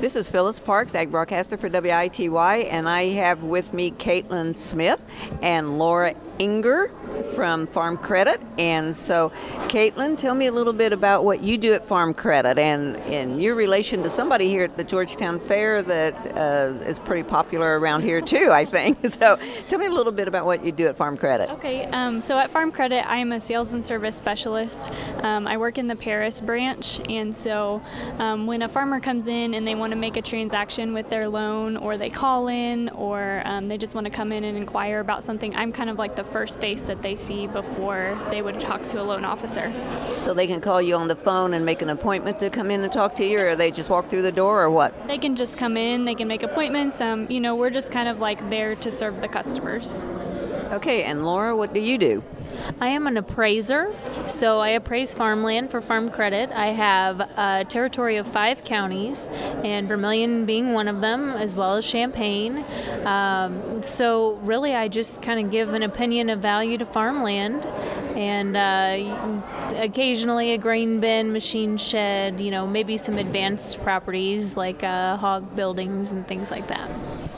This is Phyllis Parks, ag broadcaster for WITY, and I have with me Kaitlyn Smith and Laura Enger from Farm Credit. And so, Kaitlyn, tell me a little bit about what you do at Farm Credit and your relation to somebody here at the Georgetown Fair that is pretty popular around here too, I think. So tell me a little bit about what you do at Farm Credit. Okay, so at Farm Credit, I am a sales and service specialist. I work in the Paris branch, and so when a farmer comes in and they want to make a transaction with their loan, or they call in, or they just want to come in and inquire about something, I'm kind of like the first face that they see before they would talk to a loan officer. So they can call you on the phone and make an appointment to come in and talk to you, or they just walk through the door, or what? They can just come in, they can make appointments. We're just kind of like there to serve the customers. Okay, and Laura, what do you do? I am an appraiser, so I appraise farmland for Farm Credit. I have a territory of 5 counties, and Vermilion being one of them, as well as Champaign. So really I just kind of give an opinion of value to farmland, and occasionally a grain bin, machine shed, maybe some advanced properties like hog buildings and things like that.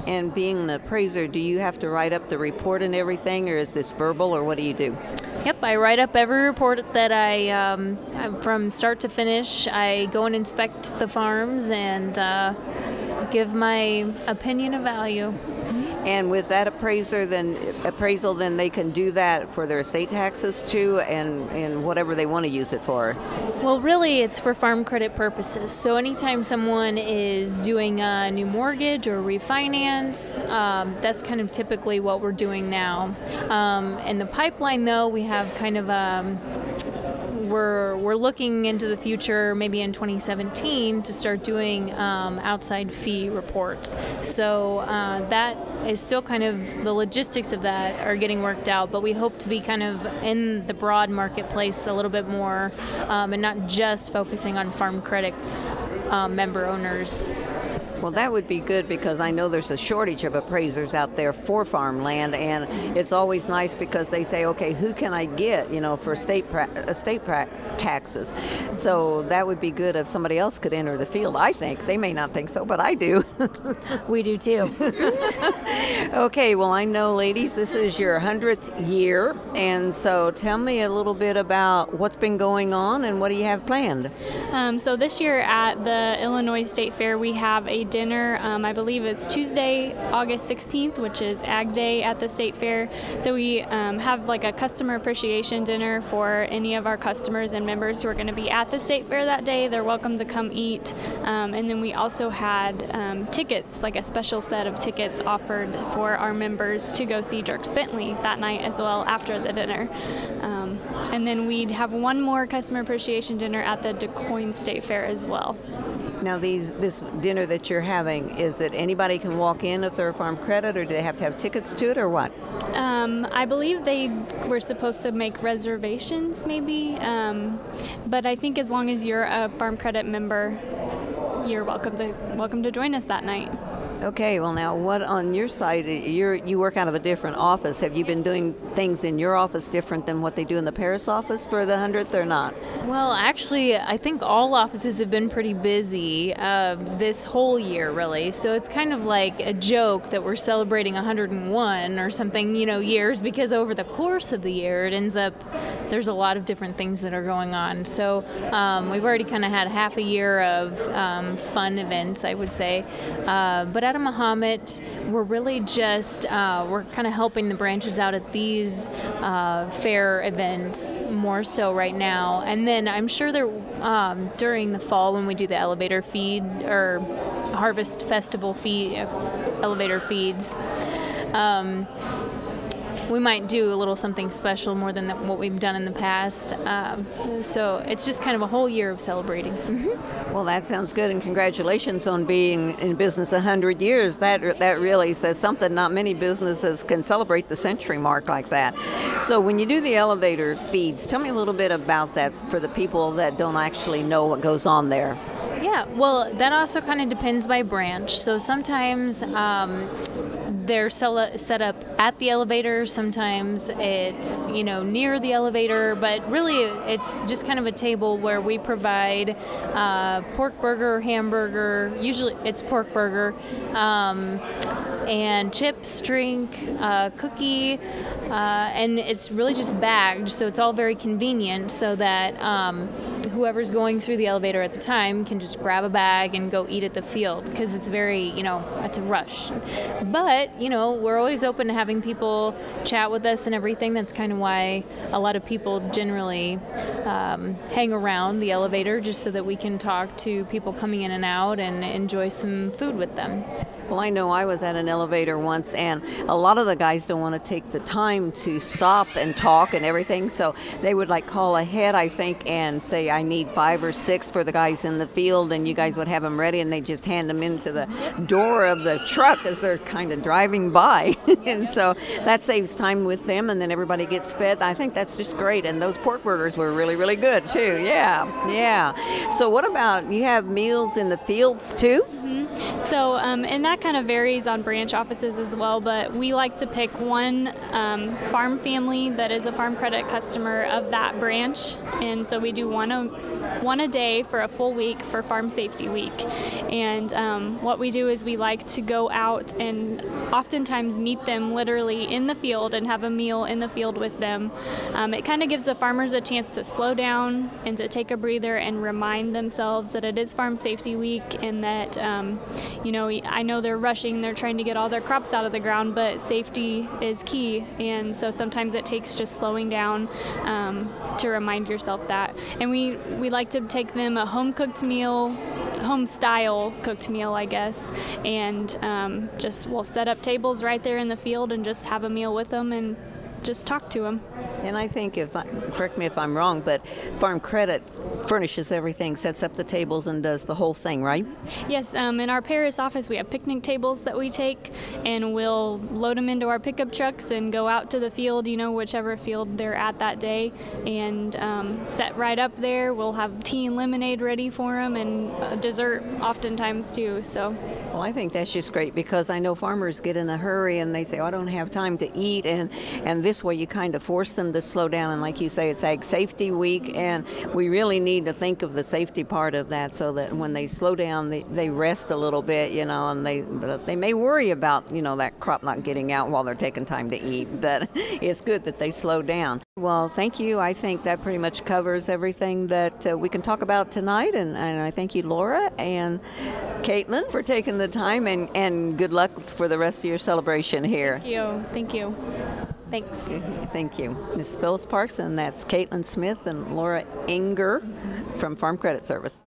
And being an appraiser, do you have to write up the report and everything, or is this verbal, or what do you do? Yep, I write up every report that I, from start to finish. I go and inspect the farms and give my opinion of value. And with that appraisal, then they can do that for their estate taxes too, and whatever they want to use it for. Well, really, it's for farm credit purposes. So anytime someone is doing a new mortgage or refinance, that's kind of typically what we're doing now. In the pipeline, though, we have kind of we're looking into the future, maybe in 2017, to start doing outside fee reports. So that is still kind of, the logistics of that are getting worked out, but we hope to be kind of in the broad marketplace a little bit more, and not just focusing on farm credit member owners. Well, that would be good, because I know there's a shortage of appraisers out there for farmland, and it's always nice because they say, okay, who can I get, for estate taxes? So that would be good if somebody else could enter the field, I think. They may not think so, but I do. We do too. Okay, well, I know, ladies, this is your 100th year, and so tell me a little bit about what's been going on and what do you have planned? So this year at the Illinois State Fair, we have a dinner. I believe it's Tuesday, August 16th, which is Ag Day at the State Fair. So we have like a customer appreciation dinner for any of our customers and members who are going to be at the State Fair that day. They're welcome to come eat. And then we also had tickets, like a special set of tickets offered for our members to go see Dirk Bentley that night as well after the dinner. And then we'd have one more customer appreciation dinner at the Du Quoin State Fair as well. Now, this dinner that you're having, is that anybody can walk in if they're a Farm Credit, or do they have to have tickets to it, or what? I believe they were supposed to make reservations, maybe, but I think as long as you're a Farm Credit member, you're welcome to join us that night. Okay, well, now, what on your side, you work out of a different office. Have you been doing things in your office different than what they do in the Paris office for the 100th, or not? Well, actually, I think all offices have been pretty busy this whole year, really. So it's kind of like a joke that we're celebrating 101 or something, years, because over the course of the year, it ends up, there's a lot of different things that are going on. So we've already kind of had half a year of fun events, I would say. But at Muhammad, we're really just, we're kind of helping the branches out at these fair events more so right now. And then I'm sure during the fall when we do the elevator feed or harvest festival feed, elevator feeds, we might do a little something special more than what we've done in the past. So it's just kind of a whole year of celebrating. Mm-hmm. Well, that sounds good, and congratulations on being in business 100 years. That really says something. Not many businesses can celebrate the century mark like that. So when you do the elevator feeds, tell me a little bit about that for the people that don't actually know what goes on there. Yeah, well, that also kind of depends by branch. So sometimes they're set up at the elevator. Sometimes it's, near the elevator, but really it's just kind of a table where we provide pork burger, hamburger, usually it's pork burger, and chips, drink, cookie, and it's really just bagged, so it's all very convenient so that whoever's going through the elevator at the time can just grab a bag and go eat at the field, because it's very, it's a rush. But, we're always open to having people chat with us and everything. That's kind of why a lot of people generally hang around the elevator, just so that we can talk to people coming in and out and enjoy some food with them. Well, I know I was at an elevator once, and a lot of the guys don't want to take the time to stop and talk and everything, so they would call ahead, I think, and say, I need 5 or 6 for the guys in the field, and you guys would have them ready, and they just hand them into the door of the truck as they're kind of driving by. And so that saves time with them, and then everybody gets fed. I think that's just great, and those pork burgers were really, really good too. Yeah. So what about, you have meals in the fields too? So, and that kind of varies on branch offices as well, but we like to pick one farm family that is a Farm Credit customer of that branch, and so we do one a day for a full week for Farm Safety Week. And what we do is we like to go out and oftentimes meet them literally in the field and have a meal in the field with them. It kind of gives the farmers a chance to slow down and to take a breather and remind themselves that it is Farm Safety Week, and that I know they're rushing, they're trying to get all their crops out of the ground, but safety is key, and so sometimes it takes just slowing down to remind yourself that. And we like to take them a home-cooked meal, home-style cooked meal, I guess, and we'll set up tables right there in the field and just have a meal with them and just talk to them. And I think, correct me if I'm wrong, but Farm Credit furnishes everything, sets up the tables, and does the whole thing, right? Yes, in our Paris office we have picnic tables that we take, and we'll load them into our pickup trucks and go out to the field, whichever field they're at that day, and set right up there. We'll have tea and lemonade ready for them, and dessert oftentimes too. So. Well, I think that's just great, because I know farmers get in a hurry and they say, I don't have time to eat, and this way you kind of force them to slow down, and like you say, it's Ag Safety Week, and we really need to think of the safety part of that, so that when they slow down, they rest a little bit, and they may worry about, that crop not getting out while they're taking time to eat, but it's good that they slow down. Well, thank you. I think that pretty much covers everything that we can talk about tonight, and I thank you, Laura and Kaitlyn, for taking the time, and good luck for the rest of your celebration here. Thank you. Thanks. Thank you. This is Phyllis Parks, and that's Kaitlyn Smith and Laura Enger from Farm Credit Service.